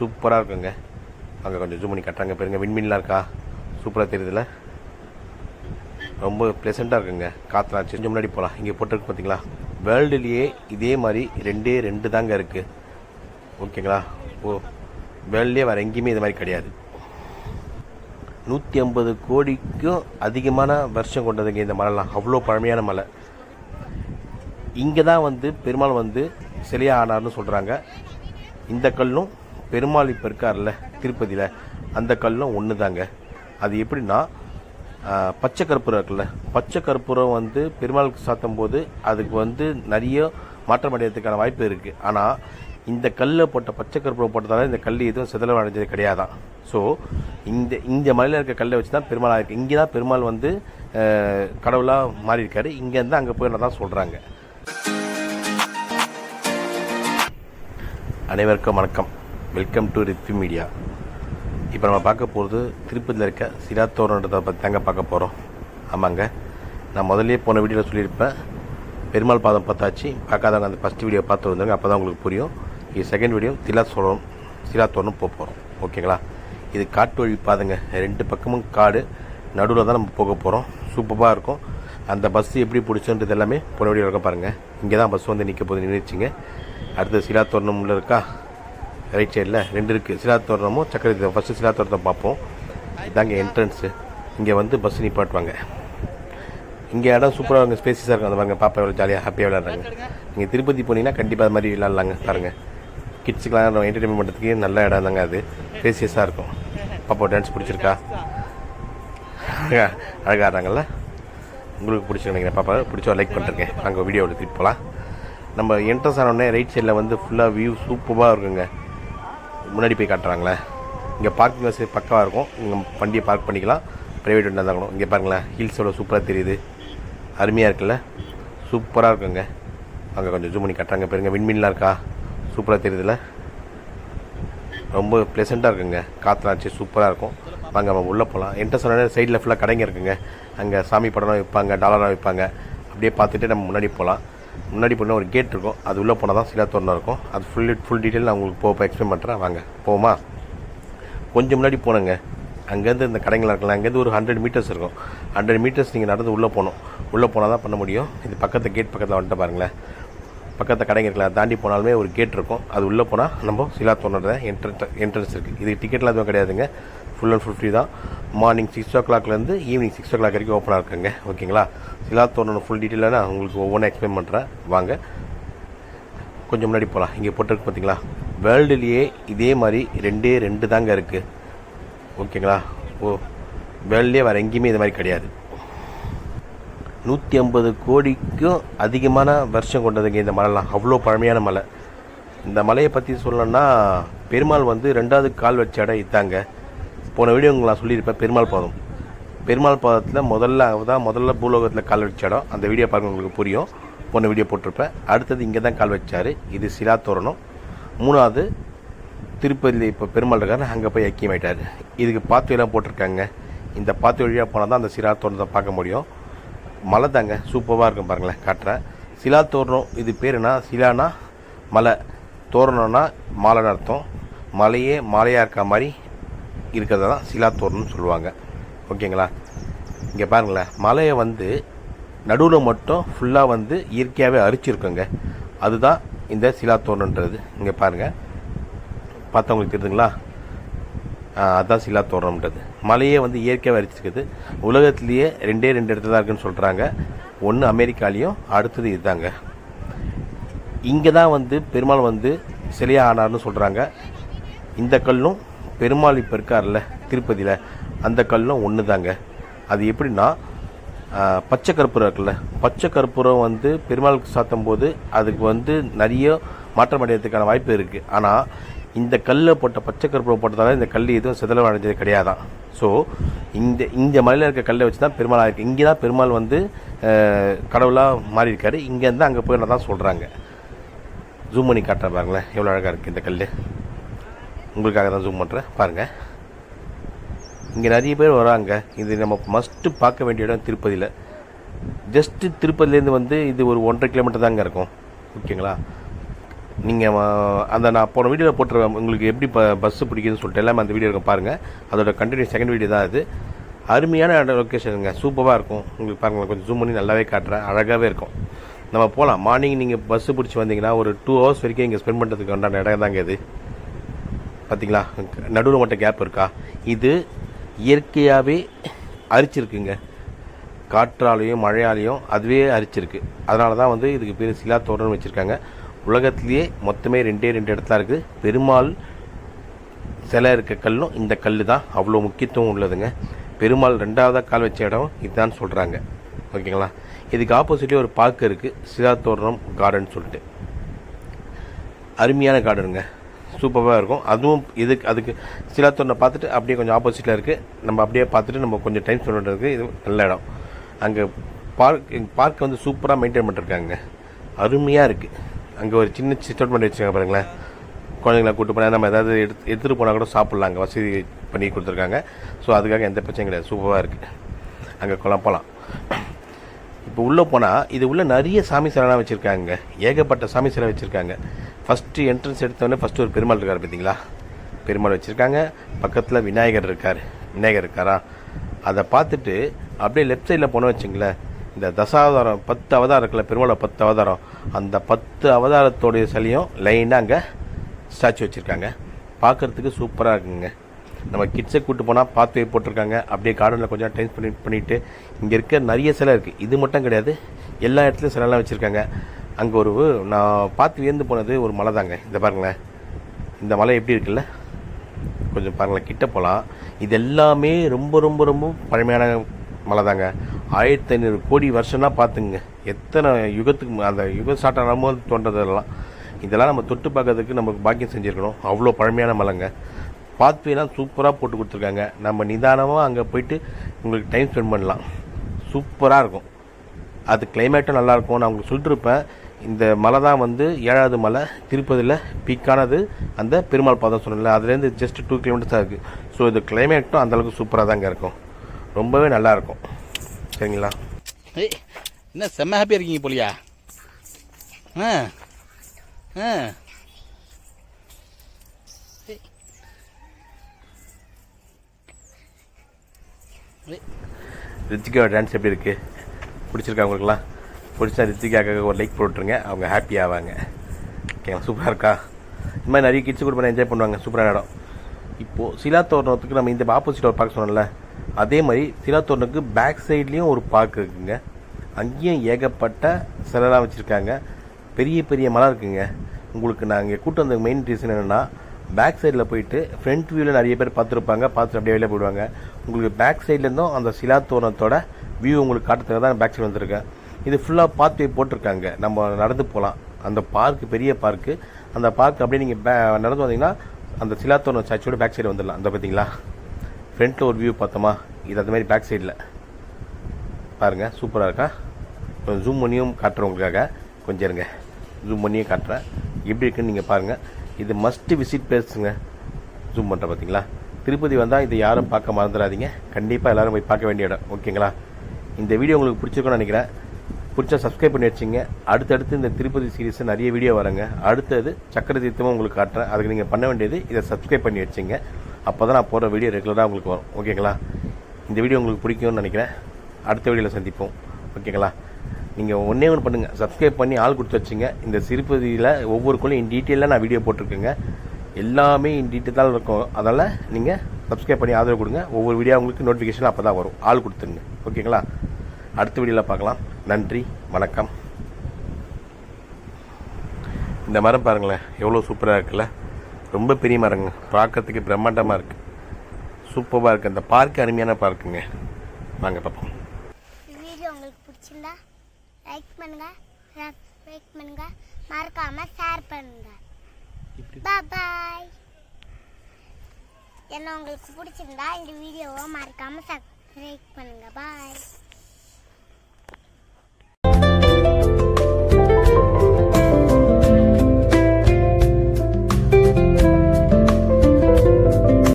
சூப்பராக இருக்குங்க. அங்கே கொஞ்சம் ஜூம் பண்ணி கட்டுறாங்க பாருங்க. விண்மீன்லாம் இருக்கா, சூப்பராக தெரியுதுல்ல, ரொம்ப ப்ளசண்ட்டாக இருக்குங்க. காற்றுலாம் கொஞ்சம் முன்னாடி போகலாம். இங்கே போட்டிருக்கு பார்த்தீங்களா, வேர்ல்டுலேயே இதே மாதிரி ரெண்டு தாங்க இருக்குது. ஓகேங்களா, வேர்ல்ட்லேயே வேறு எங்கேயுமே இது மாதிரி கிடையாது. 150 கோடிக்கும் அதிகமான வருஷம் கொண்டதுங்க இந்த மலைலாம். அவ்வளோ பழமையான மலை. இங்கே தான் வந்து பெருமாள் வந்து சிலையாக ஆனார்னு சொல்கிறாங்க. இந்த கல்லும் பெருமாள் இப்போ இருக்கார்ல திருப்பதியில், அந்த கல்லும் ஒன்று தாங்க. அது எப்படின்னா, பச்சை கற்பூரம் இருக்குல்ல, பச்சை கற்பூரம் வந்து பெருமாளுக்கு சாத்தும் போது அதுக்கு வந்து நிறைய மாற்றம் அடைகிறதுக்கான வாய்ப்பு இருக்குது. ஆனால் இந்த கல்லை போட்ட பச்சை கற்பூரம் போட்டதால இந்த கல் எதுவும் சிதறல் அடைஞ்சது கிடையாதான். ஸோ இந்த மலையில் இருக்க கல்லை வச்சு தான் பெருமாள் ஆயிருக்கு. இங்கே தான் பெருமாள் வந்து கடவுளாக மாறி இருக்காரு. இங்கேருந்து அங்கே போயிடலாம் தான் சொல்கிறாங்க. அனைவருக்கும் வணக்கம். Welcome to Rithvi media. இப்போ நம்ம பார்க்க போகிறது திருப்பதியில் இருக்க சிலாத்தோரணத்தை பற்றி தாங்க பார்க்க போகிறோம். ஆமாங்க, நான் முதல்ல போன வீடியோவில் சொல்லியிருப்பேன், பெருமாள் பாதம் பார்த்தாச்சு. பார்க்காதவங்க அந்த ஃபஸ்ட் வீடியோ பார்த்து வந்தாங்க, அப்போ தான் உங்களுக்கு புரியும். இது செகண்ட் வீடியோ சிலாத்தோரணம் போக போகிறோம். ஓகேங்களா, இது காட்டு வழி பாதைங்க. 2 பக்கமும் காடு, நடுவில் தான் நம்ம போக போகிறோம். சூப்பராக இருக்கும். அந்த பஸ்ஸு எப்படி பிடிச்சோன்றது எல்லாமே போன வீடியோ இருக்க பாருங்கள். இங்கே தான் பஸ் வந்து நிற்க போது நின்றுச்சிங்க. அடுத்தது சிலாத்தோரணம் உள்ள இருக்கா, ரைட் சைடில் 2 இருக்குது. சிலாத்தோரணமும் சக்கரை. ஃபஸ்ட்டு சிலாத்தோரணத்தை பார்ப்போம். இதாங்க என்ட்ரன்ஸு. இங்கே வந்து பஸ் நிப்பாட்டுவாங்க. இங்கே இடம் சூப்பராக இருக்கும், ஸ்பேசிஸாக இருக்கும். அந்த பாருங்க, பாப்பா எவ்வளோ ஜாலியாக ஹாப்பியாக விளையாடுறாங்க. நீங்கள் திருப்பதி போனீங்கன்னா கண்டிப்பாக அது மாதிரி விளையாடலாங்க. பாருங்கள், கிட்ஸுக்கெலாம் என்டர்டைன்மெண்ட் பண்ணுறதுக்கு நல்ல இடம் தாங்க. அது ஸ்பேசியஸாக இருக்கும். பாப்பா டான்ஸ் பிடிச்சிருக்கா, அழகாக ஆடுறாங்கல்ல. உங்களுக்கு பிடிச்சிருக்கு நினைக்கிறேன். பாப்பா பிடிச்சா லைக் பண்ணிருக்கேன். நாங்கள் வீடியோவில் திருப்பி போகலாம். நம்ம என்ட்ரன்ஸ் ஆனோடனே ரைட் சைடில் வந்து ஃபுல்லாக வியூ சூப்பராக இருக்குங்க. முன்னாடி போய் காட்டுறாங்களே, இங்கே பார்க்கிங் வசதி பக்காவாக இருக்கும். இங்கே வண்டியை பார்க் பண்ணிக்கலாம். ப்ரைவேட் வண்டி தான். இங்கே பாருங்களேன், ஹில்ஸ் எவ்வளோ சூப்பராக தெரியுது, அருமையாக இருக்குல்ல, சூப்பராக இருக்குங்க. அங்கே கொஞ்சம் ஜூம் பண்ணி கட்டுறாங்க பாருங்க. விண்மீன்லாம் இருக்கா, சூப்பராக தெரியுதுல்ல, ரொம்ப ப்ளசண்ட்டாக இருக்குங்க. காற்றுலாச்சு சூப்பராக இருக்கும். வாங்க நம்ம உள்ளே போகலாம். என்ட்ரன்ஸ் ஆனோடனே சைடில் ஃபுல்லாக கடைங்க இருக்குங்க. அங்கே சாமி படம் வைப்பாங்க, டாலராக வைப்பாங்க. அப்படியே பார்த்துட்டு நம்ம முன்னாடி போகலாம். முன்னாடி போனால் ஒரு கேட் இருக்கும், அது உள்ளே போனால் தான் சிலாத்தோரணம் இருக்கும். அது ஃபுல் டீட்டெயில் நான் உங்களுக்கு போக எக்ஸ்பிளைன் பண்ணுறேன். வாங்க போமா. கொஞ்சம் முன்னாடி போனேங்க, அங்கேருந்து இந்த கடைங்களாக இருக்கலாம். அங்கேருந்து ஒரு 100 மீட்டர்ஸ் இருக்கும். 100 மீட்டர்ஸ் நீங்கள் நடந்து உள்ளே போகணும். உள்ளே போனால் தான் பண்ண முடியும். இது பக்கத்து கேட் பக்கத்தில் வந்துட்டு பாருங்களேன், பக்கத்தில் கடைங்க இருக்கலாம். தாண்டி போனாலுமே ஒரு கேட் இருக்கும். அது உள்ளே போனால் நம்ம சிலாத்தோரணத்தை என்ட்ரன்ஸ் இருக்குது. இது டிக்கெட்லாம் எதுவும் கிடையாதுங்க. ஃபுல் அண்ட் ஃபுல் ஃப்ரீ தான். மார்னிங் 6 o'clockலேருந்து ஈவினிங் 6 o'clock வரைக்கும் ஓப்பனாக இருக்குங்க. ஓகேங்களா, சிலாத்தோரணம் ஃபுல் டீட்டெயிலாக நான் உங்களுக்கு ஒவ்வொன்றா எக்ஸ்பிளைன் பண்ணுறேன். வாங்க கொஞ்சம் முன்னாடி போகலாம். இங்கே போட்டிருக்கு பார்த்தீங்களா, வேர்ல்டுலேயே இதே மாதிரி 2 தாங்க இருக்குது. ஓகேங்களா, வேர்ல்ட்லேயே வேறு எங்கேயுமே இது மாதிரி கிடையாது. 150 கோடிக்கும் அதிகமான வருஷம் கொண்டதுங்க இந்த மலைலாம். அவ்வளோ பழமையான மலை. இந்த மலையை பற்றி சொல்லணும்னா, பெருமாள் வந்து 2வது கால் வச்ச இடம் இதாங்க. போன வீடியோ உங்களுக்கு நான் சொல்லியிருப்பேன், பெருமாள் பாதத்தில் முதல்ல பூலோகத்தில் கால் வச்ச இடம். அந்த வீடியோ பாருங்க, உங்களுக்கு புரியும். போன வீடியோ போட்டிருப்பேன். அடுத்தது இங்கே தான் கால் வச்சார். இது சிலாத்தோரணம். 3வது திருப்பதியில் இப்போ பெருமாள் இருக்காரு, அங்கே போய் ஐக்கியமாயிட்டார். இதுக்கு பாத்துவெல்லாம் போட்டிருக்காங்க. இந்த பாத்து வழியாக போனால் தான் அந்த சிலாத்தோரணத்தை பார்க்க முடியும். மலை தாங்க, சூப்பராக இருக்கும். பாருங்களேன், காட்டுறேன். சிலாத்தோரணம் இது பேருனா, சிலானா மலை, தோரணம்னா மாலைன்னு அர்த்தம். மலையே மாலையாக இருக்க மாதிரி இருக்கிறத தான் சிலாத்தோரணம்னு சொல்லுவாங்க. ஓகேங்களா, இங்கே பாருங்களேன், மலையை வந்து நடுவில் மட்டும் ஃபுல்லாக வந்து இயற்கையாகவே அரிச்சிருக்குங்க. அதுதான் இந்த சிலாத்தோரணன்றது. இங்கே பாருங்கள், பார்த்தவங்களுக்கு தெரியுதுங்களா, அதுதான் சிலாத்தோரணம்ன்றது. மலையே வந்து இயற்கையாக அரிச்சிருக்குது. உலகத்துலேயே 2 இடத்துல தான் இருக்குன்னு சொல்கிறாங்க. ஒன்று அமெரிக்காலேயும், அடுத்தது இதுதாங்க. இங்கே தான் வந்து பெருமாள் வந்து சிலையாக ஆனார்னு சொல்கிறாங்க. இந்த கல்லும் பெருமாள் இப்போ இருக்கார்ல திருப்பதியில், அந்த கல்லும் ஒன்று தாங்க. அது எப்படின்னா, பச்சை கற்பூரம் இருக்குல்ல, பச்சை கற்பூரம் வந்து பெருமாளுக்கு சாத்தும் போது அதுக்கு வந்து நிறைய மாற்றம் அடைகிறதுக்கான வாய்ப்பு இருக்குது. ஆனால் இந்த கல்லை போட்ட பச்சை கற்பூரம் போட்டதால இந்த கல் எதுவும் சிதறல் அடைஞ்சது கிடையாதான். ஸோ இந்த மலையில் இருக்க கல்லை வச்சு தான் பெருமாள் ஆயிருக்கு. இங்கே தான் பெருமாள் வந்து கடவுளாக மாறி இருக்காரு. இங்கேருந்து அங்கே போயிடலாம் தான் சொல்கிறாங்க. ஜூம் பண்ணி காட்டுறேன் பாருங்களேன், எவ்வளோ அழகாக இருக்குது இந்த கல். உங்களுக்காக தான் ஜூம் பண்ணுறேன் பாருங்கள். இங்கே நிறைய பேர் வராங்க. இது நம்ம மஸ்ட்டு பார்க்க வேண்டிய இடம் திருப்பதியில். ஜஸ்ட்டு திருப்பதிலேருந்து வந்து இது ஒரு 1.5 கிலோமீட்டர் தாங்க இருக்கும். ஓகேங்களா, நீங்கள் அந்த நான் போன வீடியோவில் போட்டுருவேன் உங்களுக்கு எப்படி பஸ்ஸு பிடிக்குதுன்னு சொல்லிட்டு எல்லாமே அந்த வீடியோ இருக்கும் பாருங்கள். அதோட கண்டினியூ செகண்ட் வீடியோ தான் அது. அருமையான லொக்கேஷனுங்க, சூப்பராக இருக்கும். உங்களுக்கு பாருங்கள், கொஞ்சம் ஜூம் பண்ணி நல்லாவே காட்டுறேன், அழகாகவே இருக்கும். நம்ம போகலாம். மார்னிங் நீங்கள் பஸ்ஸு பிடிச்சி வந்தீங்கன்னா ஒரு 2 ஹவர்ஸ் வரைக்கும் இங்கே ஸ்பெண்ட் பண்ணுறதுக்கு உண்டான இடம் தாங்க இது. பார்த்தீங்களா, நடுவில் மட்டும் கேப் இருக்கா? இது இயற்கையாகவே அரிச்சிருக்குங்க, காற்றாலையும் மழையாலையும் அதுவே அரிச்சிருக்கு. அதனால தான் வந்து இதுக்கு பேர் சிலா தோரணம் வச்சுருக்காங்க. உலகத்திலேயே மொத்தமே 2 இடத்துல இருக்குது. பெருமாள் சிலை இருக்க கல்லும் இந்த கல் தான் அவ்வளோ முக்கியத்துவம் உள்ளதுங்க. பெருமாள் 2ஆவதாக கால் வச்ச இடம் இதுதான் சொல்கிறாங்க. ஓகேங்களா. இதுக்கு ஆப்போசிட்லேயே ஒரு பார்க் இருக்குது, சிலா தோரணம் கார்டன் சொல்லிட்டு. அருமையான கார்டனுங்க, சூப்பராக இருக்கும். அதுவும் அதுக்கு சிலா தோரணை பார்த்துட்டு அப்படியே கொஞ்சம் ஆப்போசிட்டில் இருக்குது. நம்ம அப்படியே பார்த்துட்டு நம்ம கொஞ்சம் டைம் ஸ்பெண்ட் பண்ணுறதுக்கு இது நல்ல இடம். அங்கே பார்க் வந்து சூப்பராக மெயின்டைன் பண்ணிருக்காங்க, அருமையாக இருக்குது. அங்கே ஒரு சின்ன சிட் பண்ணி வச்சுருக்காங்க பாருங்களேன். குழந்தைங்கள கூப்பிட்டு போனால் நம்ம ஏதாவது எடுத்துகிட்டு போனால் கூட சாப்பிட்லாம், அங்கே வசதி பண்ணி கொடுத்துருக்காங்க. ஸோ அதுக்காக எந்த பிரச்சனையும் கிடையாது, சூப்பராக இருக்குது. அங்கே போகலாம். இப்போ உள்ளே போனால் இது உள்ளே நிறைய சாமி சிலைலாம் வச்சுருக்காங்க, ஏகப்பட்ட சாமி சிலை வச்சுருக்காங்க. ஃபஸ்ட்டு என்ட்ரன்ஸ் எடுத்தோடனே ஃபஸ்ட்டு ஒரு பெருமாள் இருக்கார் பார்த்தீங்களா, பெருமாள் வச்சுருக்காங்க. பக்கத்தில் விநாயகர் இருக்காரா. அதை பார்த்துட்டு அப்படியே லெஃப்ட் சைடில் போனோம் வச்சுங்களேன், இந்த தசாவதாரம் 10 அவதாரம் இருக்குல்ல, பெருமாளை 10 அவதாரம், அந்த 10 அவதாரத்தோடைய சிலையும் லைனாக அங்கே ஸ்டாச்சு வச்சுருக்காங்க. பார்க்குறதுக்கு சூப்பராக இருக்குங்க. நம்ம கிட்ஸை கூப்பிட்டு போனால் பாத்வே போட்டிருக்காங்க. அப்படியே கார்டனில் கொஞ்சம் டைம் பண்ணிவிட்டு இங்கே இருக்க நிறைய சிலை இருக்குது. இது மட்டும் கிடையாது, எல்லா இடத்துலையும் சிலைலாம் வச்சுருக்காங்க. அங்கே நான் பார்த்து வியந்து போனது ஒரு மலை தாங்க. இந்த பாருங்களேன், இந்த மலை எப்படி இருக்குல்ல, கொஞ்சம் பாருங்களேன், கிட்ட போகலாம். இது எல்லாமே ரொம்ப ரொம்ப ரொம்ப பழமையான மலை தாங்க. 1500 கோடி வருஷம்னா பார்த்துங்க, எத்தனை யுகத்துக்கு அந்த யுகம் ஸ்டார்ட் ஆகும்போது தோன்றதெல்லாம். இதெல்லாம் நம்ம தொட்டு பார்க்கறதுக்கு நமக்கு பாக்கியம் செஞ்சுருக்கணும். அவ்வளோ பழமையான மலைங்க. பாத்வேலாம் சூப்பராக போட்டு கொடுத்துருக்காங்க. நம்ம நிதானமாக அங்கே போயிட்டு உங்களுக்கு டைம் ஸ்பெண்ட் பண்ணலாம், சூப்பராக இருக்கும். அது கிளைமேட்டும் நல்லாயிருக்கும். நான் உங்களுக்கு சொல்லிட்டுருப்பேன், இந்த மலை தான் வந்து 7வது மலை திருப்பதியில் பீக்கானது, அந்த பெருமாள் பாதம் சொன்னல, அதுலேருந்து ஜஸ்ட் 2 கிலோமீட்டர்ஸ் தான் இருக்குது. ஸோ இது கிளைமேட்டும் அந்தளவுக்கு சூப்பராக தாங்க இருக்கும், ரொம்பவே நல்லாயிருக்கும். சரிங்களா. என்ன செம்ம ஹாப்பியாக இருக்கீங்க போலியா? ரித்திகாவோட டான்ஸ் எப்படி இருக்குது, பிடிச்சிருக்கா உங்களுக்குலாம்? பிடிச்சா ரித்திகாவுக்கு ஒரு லைக் போட்டுருங்க, அவங்க ஹாப்பி ஆவாங்க. ஓகேங்களா, சூப்பராக இருக்கா? இந்த மாதிரி நிறைய கிட்ஸு கூட என்ஜாய் பண்ணுவாங்க, சூப்பரான இடம். இப்போது சிலா தோரணத்துக்கு நம்ம இந்த ஆப்போசிட் ஒரு பார்க் சொன்னோம்ல, அதே மாதிரி சிலா தோரணத்துக்கு பேக் சைட்லேயும் ஒரு பார்க் இருக்குங்க. அங்கேயும் ஏகப்பட்ட சிலைலாம் வச்சுருக்காங்க, பெரிய பெரிய மலை இருக்குங்க. உங்களுக்கு நான் இங்கே கூட்டு வந்த மெயின் ரீசன் என்னென்னா, பேக் சைடில் போயிட்டு ஃப்ரண்ட் வியூவில் நிறைய பேர் பார்த்துருப்பாங்க, பார்த்துட்டு அப்படியே வெளியே போயிடுவாங்க. உங்களுக்கு பேக் சைட்லேருந்தும் அந்த சிலா தோரணத்தோட வியூ உங்களுக்கு காட்டுறதுக்கு தான் பேக் சைடு வந்திருக்கேன். இது ஃபுல்லாக பாத்வே போட்டிருக்காங்க, நம்ம நடந்து போகலாம். அந்த பார்க்கு பெரிய பார்க்கு, அந்த பார்க் அப்படியே நீங்கள் நடந்து வந்தீங்கன்னா அந்த சிலா தோரணம் சாட்சியோட பேக் சைடு வந்துடலாம். அந்த பார்த்தீங்களா, ஃப்ரண்ட்டில் ஒரு வியூ பார்த்தோமா, இது அந்த மாதிரி பேக் சைடில் பாருங்கள், சூப்பராக இருக்கா. கொஞ்சம் ஜூம் பண்ணியும் காட்டுறேன் உங்களுக்காக, கொஞ்சம் இருங்க, ஜூம் பண்ணியும் காட்டுறேன் எப்படி இருக்குன்னு நீங்கள் பாருங்கள். இது மஸ்ட் விசிட் பிளேஸுங்க. ஜூம் பண்ணுறேன் பார்த்தீங்களா. திருப்பதி வந்தால் இதை யாரும் பார்க்க மறந்துடாதீங்க, கண்டிப்பாக எல்லோரும் போய் பார்க்க வேண்டிய இடம். ஓகேங்களா. இந்த வீடியோ உங்களுக்கு பிடிச்சிருக்குன்னு நினைக்கிறேன். பிடிச்சா சப்ஸ்கிரைப் பண்ணி வச்சுங்க. அடுத்தடுத்து இந்த திருப்பதி சீரீஸ் நிறைய வீடியோ வரங்க. அடுத்தது சக்கர தீர்த்தமும் உங்களுக்கு காட்டுறேன். அதுக்கு நீங்கள் பண்ண வேண்டியது இதை சப்ஸ்கிரைப் பண்ணி வச்சுங்க. அப்போ தான் நான் போகிற வீடியோ ரெகுலராக உங்களுக்கு வரும். ஓகேங்களா. இந்த வீடியோ உங்களுக்கு பிடிக்கும்னு நினைக்கிறேன். அடுத்த வீடியோவில் சந்திப்போம். ஓகேங்களா. நீங்கள் ஒன்றே ஒன்று பண்ணுங்கள், சப்ஸ்கிரைப் பண்ணி ஆள் கொடுத்து வச்சுங்க. இந்த திருப்பதியில் ஒவ்வொரு கோயிலும் இன் டீட்டெயிலாக நான் வீடியோ போட்டிருக்கேங்க, எல்லாமே இன் டீட்டெயில் தான் இருக்கும். அதனால் நீங்கள் சப்ஸ்கிரைப் பண்ணி ஆதரவு கொடுங்க. ஒவ்வொரு வீடியோ உங்களுக்கு நோட்டிஃபிகேஷன் அப்போ தான் வரும். ஆள் கொடுத்துருங்க. ஓகேங்களா. அடுத்த வீடியோவில் பார்க்கலாம். நன்றி, வணக்கம். இந்த மரம் பாருங்களேன், எவ்வளோ சூப்பராக இருக்குல்ல, ரொம்ப பெரிய மரங்க, பார்க்கறதுக்கு பிரம்மாண்டமாக இருக்குது, சூப்பராக இருக்குது. அந்த பார்க்கு அருமையான பார்க்குங்க. வாங்க பார்ப்போம். வீடியோ உங்களுக்கு பிடிச்சிருந்தா லைக் பண்ணுங்க, சப்ஸ்கிரைப் பண்ணுங்க, மறக்காம ஷேர் பண்ணுங்க. பாய். என்ன உங்களுக்கு பிடிச்சிருந்தா இந்த வீடியோவை மறக்காம சப்ஸ்கிரைப் பண்ணுங்க. பாய்.